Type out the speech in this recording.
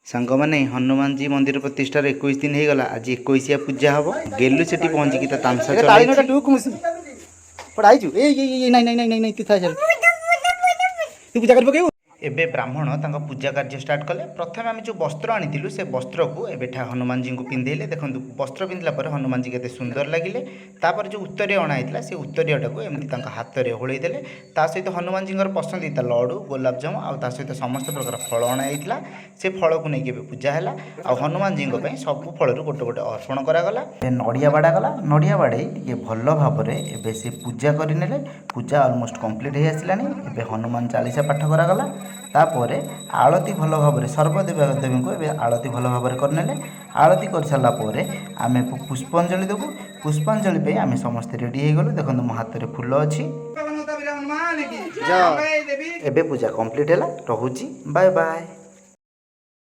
ସାଙ୍ଗମାନେ ହନୁମାନଜୀ ମନ୍ଦିର ପ୍ରତିଷ୍ଠାର 21 ଦିନ ହେଇଗଲା। ଆଜି 21 ପୂଜା ହବ। ଗେଲୁ ସେଠି ପହଞ୍ଚିକି ତା ତାମସା ଚଲେଇଛି। ତୁ ପୂଜା କରି ପକେଇବୁ। ଏବେ ବ୍ରାହ୍ମଣ ତାଙ୍କ ପୂଜା କାର୍ଯ୍ୟ ଷ୍ଟାର୍ଟ କଲେ। ପ୍ରଥମେ ଆମେ ଯେଉଁ ବସ୍ତ୍ର ଆଣିଥିଲୁ ସେ ବସ୍ତ୍ରକୁ ଏବେ ହନୁମାନଜୀଙ୍କୁ ପିନ୍ଧେଇଲେ। ଦେଖନ୍ତୁ ବସ୍ତ୍ର ପିନ୍ଧିଲା ପରେ ହନୁମାନଜୀ କେତେ ସୁନ୍ଦର ଲାଗିଲେ। ତାପରେ ଯେଉଁ ଉତ୍ତରୀୟ ଅଣା ହେଇଥିଲା ସେ ଉତ୍ତରୀୟଟାକୁ ଏମିତି ତାଙ୍କ ହାତରେ ଓହଳେଇ ଦେଲେ। ତା ସହିତ ହନୁମାନଜୀଙ୍କର ପସନ୍ଦିତା ଲଡ଼ୁ, ଗୋଲାପଜାମୁ ଆଉ ତା ସହିତ ସମସ୍ତ ପ୍ରକାର ଫଳ ଅଣା ହେଇଥିଲା। ସେ ଫଳକୁ ନେଇକି ଏବେ ପୂଜା ହେଲା। ଆଉ ହନୁମାନଜୀଙ୍କ ପାଇଁ ସବୁ ଫଳରୁ ଗୋଟେ ଗୋଟେ ଅର୍ପଣ କରାଗଲା। ନଡ଼ିଆ ବାଡ଼ାଗଲା। ନଡ଼ିଆ ବାଡ଼େଇ ଟିକେ ଭଲ ଭାବରେ ଏବେ ସେ ପୂଜା କରିନେଲେ। ପୂଜା ଅଲମୋଷ୍ଟ କମ୍ପ୍ଲିଟ୍ ହେଇ ଆସିଲାଣି। ଏବେ ହନୁମାନ ଚାଳିଶା ପାଠ କରାଗଲା। ତାପରେ ଆଳତି ଭଲ ଭାବରେ ସର୍ବଦେବୀଙ୍କୁ ଏବେ ଆଳତି ଭଲ ଭାବରେ କରିନେଲେ। ଆଳତି କରିସାରିଲା ପରେ ଆମେ ପୁଷ୍ପାଞ୍ଜଳି ଦେବୁ। ପୁଷ୍ପାଞ୍ଜଳି ପାଇଁ ଆମେ ସମସ୍ତେ ରେଡ଼ି ହେଇଗଲୁ। ଦେଖନ୍ତୁ ମୋ ହାତରେ ଫୁଲ ଅଛି। ଏବେ ପୂଜା କମ୍ପ୍ଲିଟ୍ ହେଲା। ରହୁଛି, ବାଏ ବାଏ।